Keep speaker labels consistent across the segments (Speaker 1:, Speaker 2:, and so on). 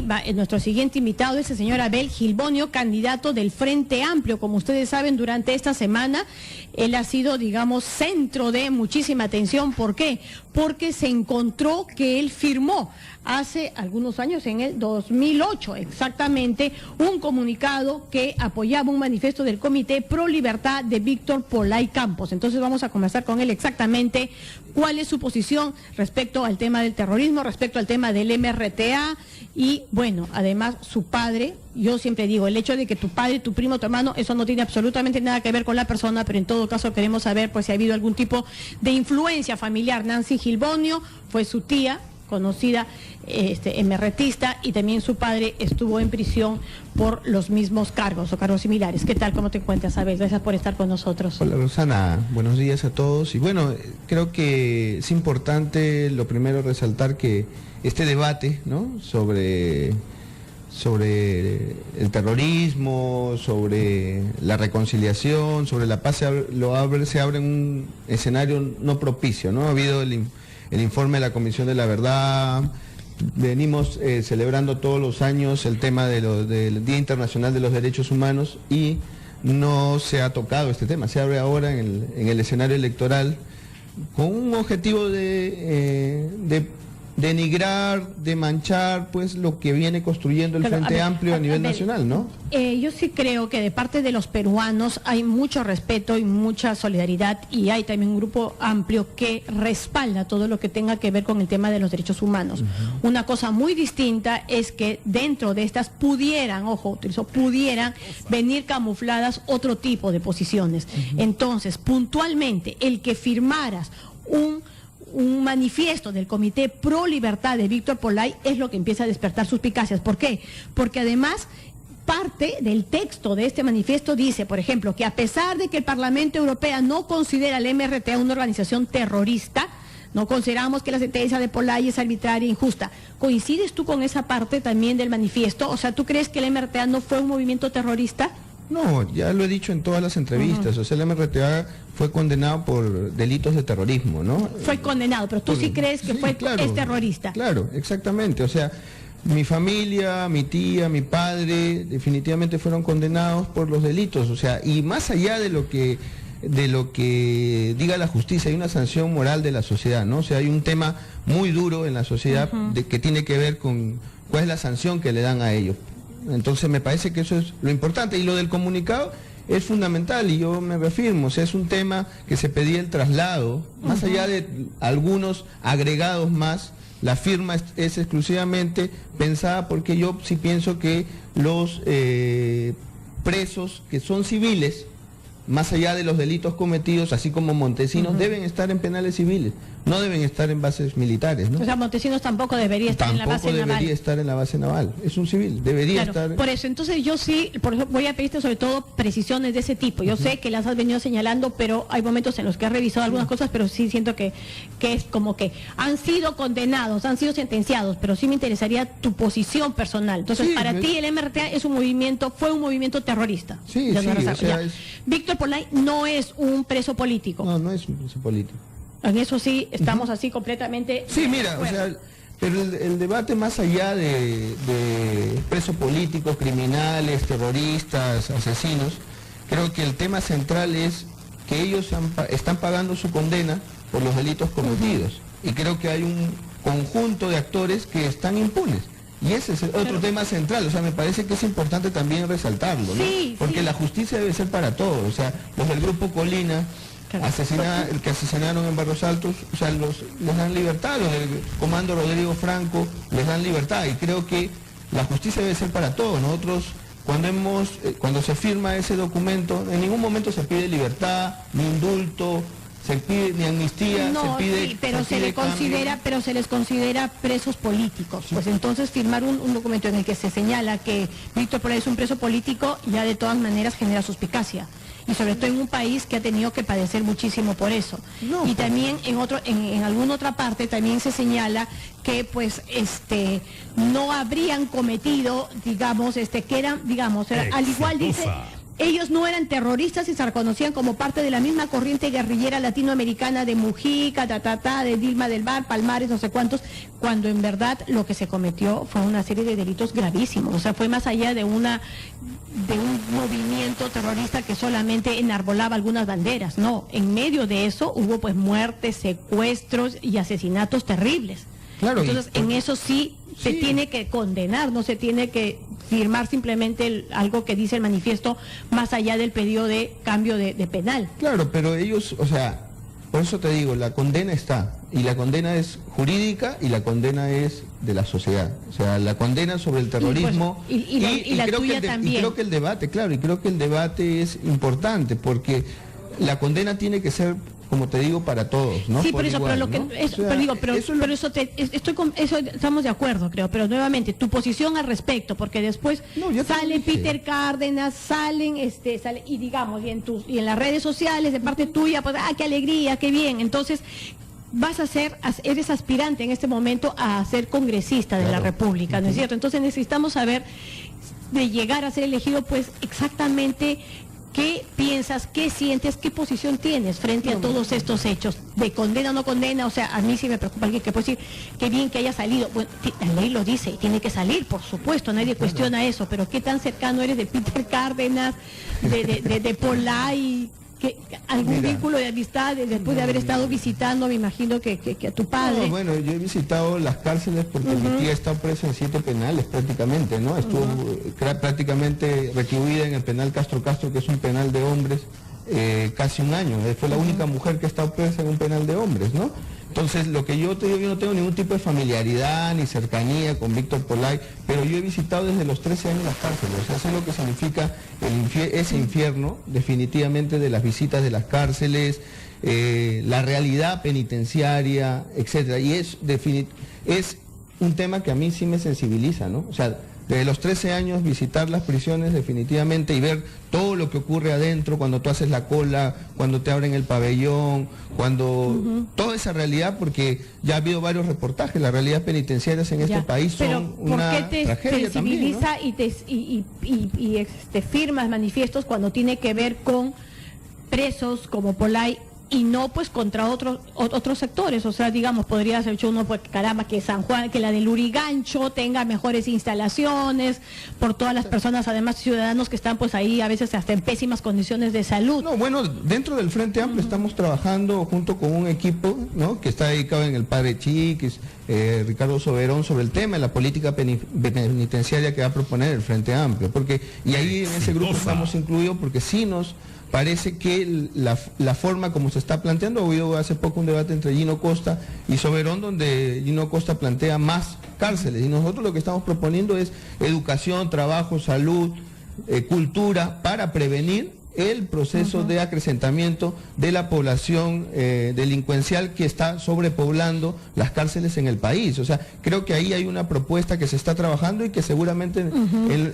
Speaker 1: va nuestro siguiente invitado, es el señor Abel Gilbonio, candidato del Frente Amplio. Como ustedes saben, durante esta semana él ha sido, digamos, centro de muchísima atención. ¿Por qué? Porque se encontró que él firmó hace algunos años, en el 2008 exactamente, un comunicado que apoyaba un manifiesto del Comité Pro Libertad de Víctor Polay Campos. Entonces vamos a conversar con él exactamente cuál es su posición respecto al tema del terrorismo, respecto al tema del MRTA y, bueno, además su padre. Yo siempre digo, el hecho de que tu padre, tu primo, tu hermano, eso no tiene absolutamente nada que ver con la persona, pero en todo caso queremos saber pues si ha habido algún tipo de influencia familiar. Nancy Gilbonio fue su tía, conocida MRTista, y también su padre estuvo en prisión por los mismos cargos o cargos similares. ¿Qué tal? ¿Cómo te encuentras, Abel? Gracias por estar con nosotros.
Speaker 2: Hola, Rosana. Buenos días a todos. Y bueno, creo que es importante, lo primero, resaltar que este debate, ¿no?, sobre el terrorismo, sobre la reconciliación, sobre la paz, se abre en un escenario no propicio, ¿no? Ha habido el informe de la Comisión de la Verdad, venimos celebrando todos los años el tema del Día Internacional de los Derechos Humanos y no se ha tocado este tema. Se abre ahora en el escenario electoral con un objetivo de denigrar, de manchar pues lo que viene construyendo el Frente Amplio a nivel nacional, ¿no?
Speaker 1: Yo sí creo que de parte de los peruanos hay mucho respeto y mucha solidaridad, y hay también un grupo amplio que respalda todo lo que tenga que ver con el tema de los derechos humanos. Una cosa muy distinta es que dentro de estas pudieran venir camufladas otro tipo de posiciones. Entonces, puntualmente, el que firmaras un manifiesto del Comité Pro Libertad de Víctor Polay es lo que empieza a despertar suspicacias. ¿Por qué? Porque además parte del texto de este manifiesto dice, por ejemplo, que a pesar de que el Parlamento Europeo no considera al MRTA una organización terrorista, no consideramos que la sentencia de Polay es arbitraria e injusta. ¿Coincides tú con esa parte también del manifiesto? O sea, ¿tú crees que el MRTA no fue un movimiento terrorista?
Speaker 2: No, ya lo he dicho en todas las entrevistas, o sea, el MRTA fue condenado por delitos de terrorismo, ¿no?
Speaker 1: Fue condenado, pero tú sí crees que es terrorista.
Speaker 2: Claro, exactamente, o sea, mi familia, mi tía, mi padre, definitivamente fueron condenados por los delitos, o sea, y más allá de lo que diga la justicia, hay una sanción moral de la sociedad, ¿no? O sea, hay un tema muy duro en la sociedad que tiene que ver con cuál es la sanción que le dan a ellos. Entonces me parece que eso es lo importante, y lo del comunicado es fundamental, y yo me reafirmo, o sea, es un tema que se pedía el traslado, más allá de algunos agregados más, la firma es exclusivamente pensada porque yo sí pienso que los presos que son civiles, más allá de los delitos cometidos, así como Montesinos, deben estar en penales civiles, no deben estar en bases militares, ¿no?
Speaker 1: O sea, Montesinos tampoco debería estar en la base naval.
Speaker 2: Tampoco debería estar en la base naval, es un civil, debería estar...
Speaker 1: Por eso, entonces yo sí, por eso voy a pedirte sobre todo precisiones de ese tipo. Yo sé que las has venido señalando, pero hay momentos en los que he revisado algunas cosas, pero sí siento que es como que han sido condenados, han sido sentenciados, pero sí me interesaría tu posición personal. Entonces, para ti el MRTA fue un movimiento terrorista.
Speaker 2: Sí, o sea,
Speaker 1: Víctor Polay no es un preso político.
Speaker 2: No es un preso político.
Speaker 1: En eso sí estamos así completamente...
Speaker 2: Sí, mira, o sea, pero el debate más allá de presos políticos, criminales, terroristas, asesinos, creo que el tema central es que ellos están pagando su condena por los delitos cometidos. Y creo que hay un conjunto de actores que están impunes. Y ese es otro tema central, o sea, me parece que es importante también resaltarlo, ¿no? Porque la justicia debe ser para todos, o sea, los del Grupo Colina, el que asesinaron en Barros Altos, o sea, les dan libertad, los del Comando Rodrigo Franco les dan libertad, y creo que la justicia debe ser para todos. Nosotros, cuando se firma ese documento, en ningún momento se pide libertad, ni indulto, se pide ni amnistía,
Speaker 1: no,
Speaker 2: se pide...
Speaker 1: Sí, pero se les considera presos políticos. Pues entonces firmar un documento en el que se señala que Víctor Polay es un preso político ya de todas maneras genera suspicacia. Y sobre todo en un país que ha tenido que padecer muchísimo por eso. Y también en alguna otra parte también se señala que pues no habrían cometido, digamos, que eran, digamos, al igual dice... ellos no eran terroristas y se reconocían como parte de la misma corriente guerrillera latinoamericana de Mujica, de Dilma del Bar, Palmares, no sé cuántos, cuando en verdad lo que se cometió fue una serie de delitos gravísimos, o sea, fue más allá de un movimiento terrorista que solamente enarbolaba algunas banderas, no, en medio de eso hubo pues muertes, secuestros y asesinatos terribles. Claro, entonces en eso sí se tiene que condenar, no se tiene que firmar simplemente algo que dice el manifiesto más allá del pedido de cambio de penal. Claro, pero ellos, o sea, por eso te digo, la condena está, y la condena es jurídica y la condena es de la sociedad, o sea, la condena sobre el terrorismo y la tuya también.
Speaker 2: Y creo que el debate, claro, y creo que el debate es importante porque la condena tiene que ser, como te digo, para todos, ¿no? Sí, por eso, igual, pero lo que, ¿no? Eso estamos de acuerdo, creo, pero nuevamente, tu posición al respecto, porque después sale Peter Cárdenas, sale, y digamos, y en las redes sociales, de parte tuya, pues, qué alegría, qué bien, entonces, eres aspirante en este momento a ser congresista de la República, ¿no es cierto? Entonces necesitamos saber, de llegar a ser elegido, pues, exactamente ¿qué piensas, qué sientes, qué posición tienes frente a todos estos hechos? ¿De condena o no condena? O sea, a mí sí me preocupa alguien que puede decir, qué bien que haya salido. Bueno, la ley lo dice y tiene que salir, por supuesto, nadie cuestiona eso, pero ¿qué tan cercano eres de Peter Cárdenas, de Polay? ¿Algún vínculo de amistad después de haber estado visitando, me imagino que a tu padre? No, bueno, yo he visitado las cárceles porque mi tía está presa en 7 penales prácticamente, ¿no? Estuvo prácticamente recluida en el penal Castro Castro, que es un penal de hombres, casi un año. Fue la única mujer que ha estado presa en un penal de hombres, ¿no? Entonces, lo que yo te digo, yo no tengo ningún tipo de familiaridad ni cercanía con Víctor Polay, pero yo he visitado desde los 13 años las cárceles, o sea, sé lo que significa ese infierno, definitivamente, de las visitas de las cárceles, la realidad penitenciaria, etcétera, y es un tema que a mí sí me sensibiliza, ¿no? O sea, desde los 13 años visitar las prisiones definitivamente y ver todo lo que ocurre adentro, cuando tú haces la cola, cuando te abren el pabellón, cuando toda esa realidad, porque ya ha habido varios reportajes, las realidades penitenciarias en este país son una tragedia también, ¿no? ¿Por qué te sensibiliza y te firmas manifiestos cuando tiene que ver con presos como Polay y no pues contra otros sectores? O sea, digamos, podría ser uno, pues caramba, que San Juan, que la del Lurigancho tenga mejores instalaciones, por todas las personas, además ciudadanos que están pues ahí a veces hasta en pésimas condiciones de salud. No, bueno, dentro del Frente Amplio estamos trabajando junto con un equipo, ¿no?, que está dedicado en el padre Chiquis, Ricardo Soberón, sobre el tema de la política penitenciaria que va a proponer el Frente Amplio, y ahí en ese grupo estamos incluidos porque sí nos parece que la forma como se está planteando, hubo hace poco un debate entre Gino Costa y Soberón, donde Gino Costa plantea más cárceles, y nosotros lo que estamos proponiendo es educación, trabajo, salud, cultura, para prevenir el proceso de acrecentamiento de la población delincuencial que está sobrepoblando las cárceles en el país. O sea, creo que ahí hay una propuesta que se está trabajando y que seguramente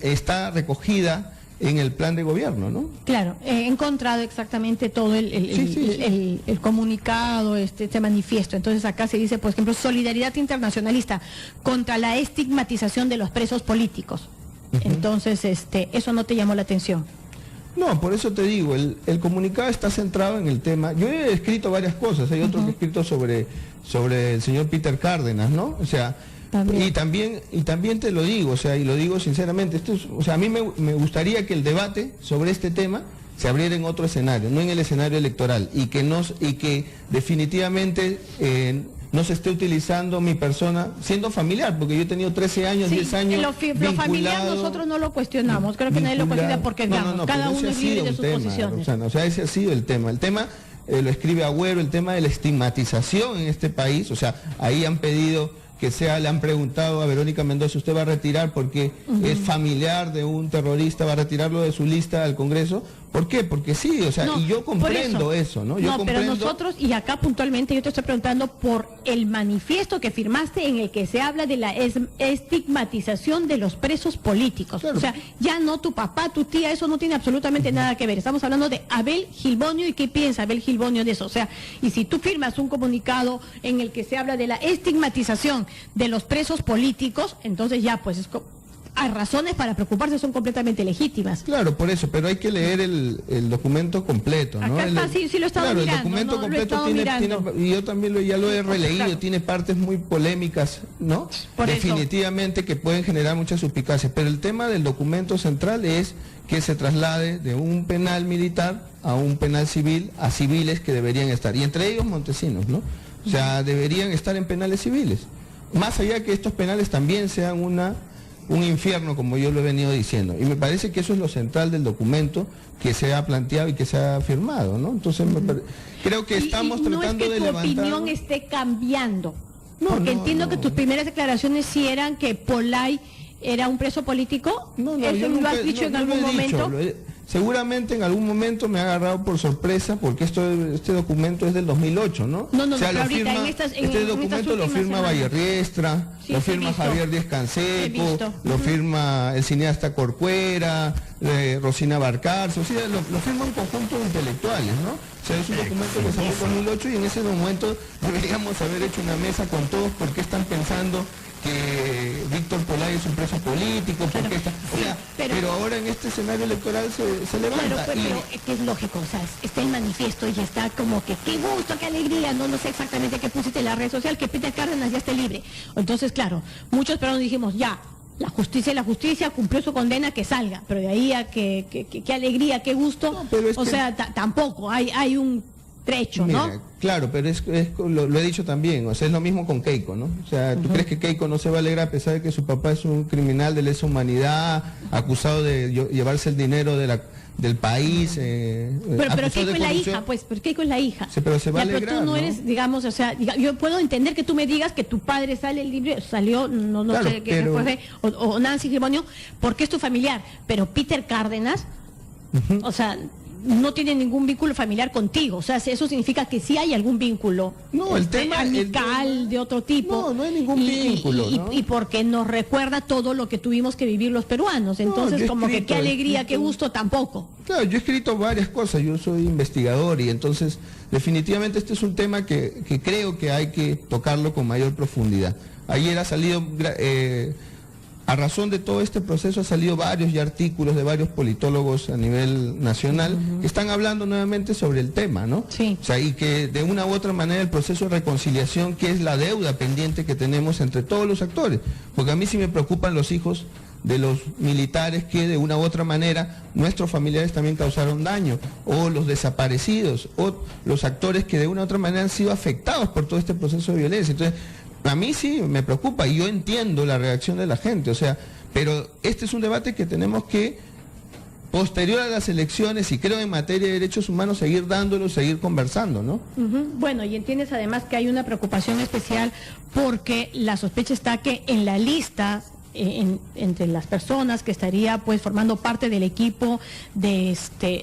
Speaker 2: está recogida en el plan de gobierno, ¿no? Claro, he encontrado exactamente todo el comunicado, este manifiesto. Entonces acá se dice, por ejemplo, solidaridad internacionalista contra la estigmatización de los presos políticos. Entonces, eso no te llamó la atención. No, por eso te digo, el comunicado está centrado en el tema. Yo he escrito varias cosas, hay otro que he escrito sobre el señor Peter Cárdenas, ¿no? O sea, y también te lo digo, o sea, y lo digo sinceramente, o sea, a mí me gustaría que el debate sobre este tema se abriera en otro escenario, no en el escenario electoral, y que definitivamente no se esté utilizando mi persona siendo familiar, porque yo he tenido 13 años, 10 años lo familiar nosotros no lo cuestionamos, creo que nadie lo cuestiona porque cada uno es libre de sus posiciones. O sea, ese ha sido el tema. El tema lo escribe Agüero, el tema de la estigmatización en este país, o sea, ahí han pedido le han preguntado a Verónica Mendoza, ¿usted va a retirar porque es familiar de un terrorista, va a retirarlo de su lista al Congreso? ¿Por qué? Porque sí, o sea, y yo comprendo eso, ¿no? Pero nosotros, y acá puntualmente yo te estoy preguntando por el manifiesto que firmaste en el que se habla de la estigmatización de los presos políticos. Claro. O sea, ya no tu papá, tu tía, eso no tiene absolutamente nada que ver. Estamos hablando de Abel Gilbonio y qué piensa Abel Gilbonio de eso. O sea, y si tú firmas un comunicado en el que se habla de la estigmatización de los presos políticos, entonces ya pues es
Speaker 1: hay razones para preocuparse, son completamente legítimas.
Speaker 2: Claro, por eso, pero hay que leer el documento completo, ¿no?
Speaker 1: Acá está, sí lo he estado mirando.
Speaker 2: El documento completo tiene, y yo también ya lo he releído, claro. Tiene partes muy polémicas, ¿no? Definitivamente que pueden generar muchas suspicacias, pero el tema del documento central es que se traslade de un penal militar a un penal civil, a civiles que deberían estar, y entre ellos montesinos, ¿no? O sea, deberían estar en penales civiles. Más allá que estos penales también sean un infierno, como yo lo he venido diciendo. Y me parece que eso es lo central del documento que se ha planteado y que se ha firmado, ¿no? Entonces, creo que estamos tratando de levantar...
Speaker 1: No es que tu opinión esté cambiando, porque entiendo que tus primeras declaraciones sí eran que Pollay era un preso político. ¿Eso lo has dicho en algún momento?
Speaker 2: Seguramente en algún momento me ha agarrado por sorpresa porque este documento es del 2008, ¿no?
Speaker 1: No,
Speaker 2: o sea,
Speaker 1: pero ahorita
Speaker 2: este documento lo firma Vallerriestra, sí, lo firma Javier Díez Canseco, lo firma el cineasta Corcuera, Rosina Barcarzo, o sea, lo firma un conjunto de intelectuales, ¿no? O sea, es un documento que salió en 2008 y en ese momento deberíamos haber hecho una mesa con todos porque están pensando que Víctor Pollay es un preso político, porque pero ahora en este escenario electoral se levanta.
Speaker 1: Claro, pero es que es lógico, o sea, está el manifiesto y está como que qué gusto, qué alegría, no sé exactamente qué pusiste en la red social, que Peter Cárdenas ya esté libre. Entonces, claro, muchos peruanos dijimos, ya, la justicia cumplió su condena, que salga, pero de ahí a qué alegría, qué gusto, no, sea, tampoco, hay un trecho, ¿no?
Speaker 2: Mira, claro, pero lo he dicho también, o sea, es lo mismo con Keiko, ¿no? O sea, ¿tú crees que Keiko no se va a alegrar a pesar de que su papá es un criminal de lesa humanidad, acusado de llevarse el dinero del país?
Speaker 1: Pero Keiko es la hija, pues, pero Keiko es la hija.
Speaker 2: Sí, pero se va a alegrar,
Speaker 1: pero tú no eres, digamos, o sea, yo puedo entender que tú me digas que tu padre salió, no claro, sé, que después de, o Nancy Gilbonio, porque es tu familiar, pero Peter Cárdenas, o sea, no tiene ningún vínculo familiar contigo, o sea, eso significa que sí hay algún vínculo amical de otro tipo.
Speaker 2: No hay ningún vínculo.
Speaker 1: Y porque nos recuerda todo lo que tuvimos que vivir los peruanos, entonces como que qué alegría, qué gusto tampoco.
Speaker 2: Claro, yo he escrito varias cosas, yo soy investigador y entonces definitivamente este es un tema que creo que hay que tocarlo con mayor profundidad. Ayer ha salido... a razón de todo este proceso ha salido varios artículos de varios politólogos a nivel nacional que están hablando nuevamente sobre el tema, ¿no?
Speaker 1: Sí.
Speaker 2: O sea, y que de una u otra manera el proceso de reconciliación, que es la deuda pendiente que tenemos entre todos los actores, porque a mí sí me preocupan los hijos de los militares que de una u otra manera nuestros familiares también causaron daño, o los desaparecidos, o los actores que de una u otra manera han sido afectados por todo este proceso de violencia. Entonces, a mí sí me preocupa y yo entiendo la reacción de la gente, o sea, pero este es un debate que tenemos que, posterior a las elecciones, y creo en materia de derechos humanos, seguir dándolo, seguir conversando, ¿no?
Speaker 1: Bueno, y entiendes además que hay una preocupación especial porque la sospecha está que en la lista... entre las personas que estaría pues formando parte del equipo de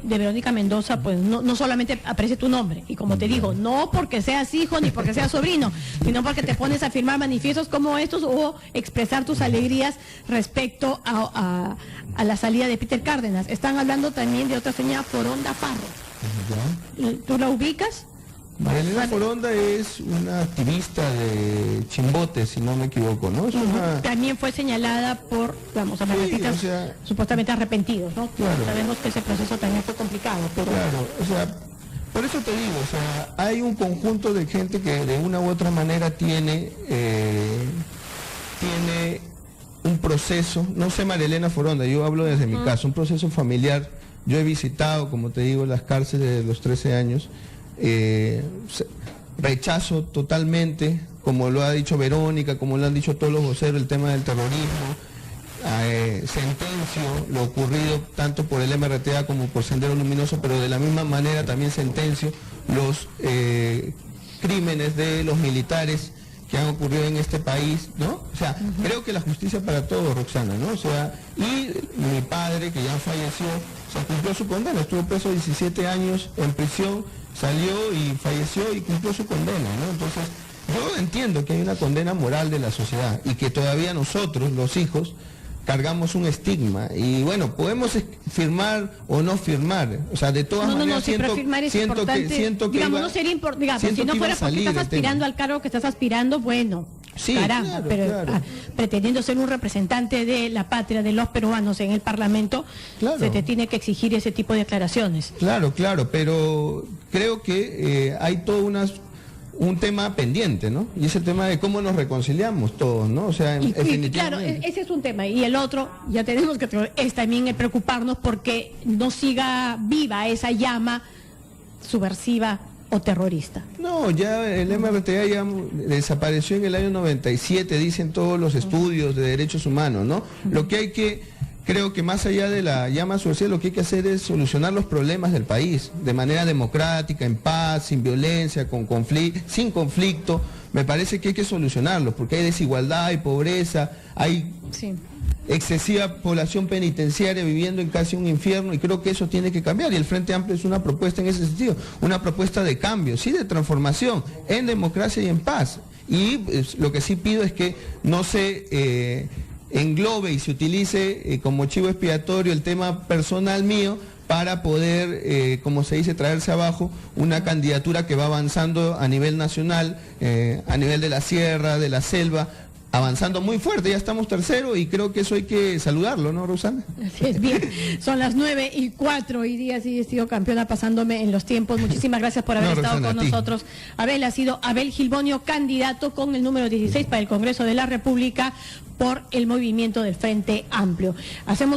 Speaker 1: Verónica Mendoza, pues no solamente aparece tu nombre, y como te digo, no porque seas hijo ni porque seas sobrino, sino porque te pones a firmar manifiestos como estos o expresar tus alegrías respecto a la salida de Peter Cárdenas. Están hablando también de otra señora, Foronda Farro. ¿Tú la ubicas?
Speaker 2: Marilena Foronda es una activista de Chimbote, si no me equivoco, ¿no?
Speaker 1: También fue señalada por, vamos, analistas supuestamente arrepentidos, ¿no? Claro. Sabemos que ese proceso también fue complicado. Pero...
Speaker 2: Claro, o sea, por eso te digo, o sea, hay un conjunto de gente que de una u otra manera tiene un proceso, no sé Marilena Foronda, yo hablo desde mi caso, un proceso familiar. Yo he visitado, como te digo, las cárceles de los 13 años, rechazo totalmente, como lo ha dicho Verónica, como lo han dicho todos los voceros, el tema del terrorismo, sentencio lo ocurrido tanto por el MRTA como por Sendero Luminoso, pero de la misma manera también sentencio los crímenes de los militares que han ocurrido en este país, ¿no? O sea, creo que la justicia para todos, Roxana, ¿no? O sea, y mi padre, que ya falleció, o sea, cumplió su condena, estuvo preso 17 años en prisión, salió y falleció y cumplió su condena, ¿no? Entonces, yo entiendo que hay una condena moral de la sociedad y que todavía nosotros, los hijos, cargamos un estigma y bueno, podemos firmar o no firmar, o sea, de todas maneras
Speaker 1: siento que digamos, no sería importante, digamos, si no fuera porque estás aspirando al cargo que estás aspirando, bueno,
Speaker 2: Sí,
Speaker 1: caramba,
Speaker 2: claro,
Speaker 1: pero
Speaker 2: claro.
Speaker 1: Pretendiendo ser un representante de la patria, de los peruanos en el Parlamento,
Speaker 2: Claro.
Speaker 1: se te tiene que exigir ese tipo de aclaraciones.
Speaker 2: Claro, pero creo que hay todo un tema pendiente, ¿no? Y es el tema de cómo nos reconciliamos todos, ¿no? O sea,
Speaker 1: Y claro,
Speaker 2: definitivamente.
Speaker 1: ese es un tema. Y el otro, ya tenemos que, es también el preocuparnos porque no siga viva esa llama subversiva o terrorista.
Speaker 2: No, ya el MRTA ya desapareció en el año 97, dicen todos los estudios de derechos humanos, ¿no? Lo que hay que, creo que más allá de la llama subversiva, lo que hay que hacer es solucionar los problemas del país, de manera democrática, en paz, sin violencia, sin conflicto. Me parece que hay que solucionarlos, porque hay desigualdad, hay pobreza, hay excesiva población penitenciaria viviendo en casi un infierno, y creo que eso tiene que cambiar, y el Frente Amplio es una propuesta en ese sentido, una propuesta de cambio, sí, de transformación, en democracia y en paz. Y lo que sí pido es que no se englobe y se utilice como chivo expiatorio el tema personal mío para poder, como se dice, traerse abajo una candidatura que va avanzando a nivel nacional, a nivel de la sierra, de la selva, avanzando muy fuerte. Ya estamos tercero y creo que eso hay que saludarlo, ¿no, Rosana?
Speaker 1: Así es, bien. Son las 9:04 y día sí he sido campeona pasándome en los tiempos. Muchísimas gracias por haber estado
Speaker 2: Rosana,
Speaker 1: con nosotros. Abel, ha sido Abel Gilbonio, candidato con el número 16 para el Congreso de la República por el movimiento del Frente Amplio. Hacemos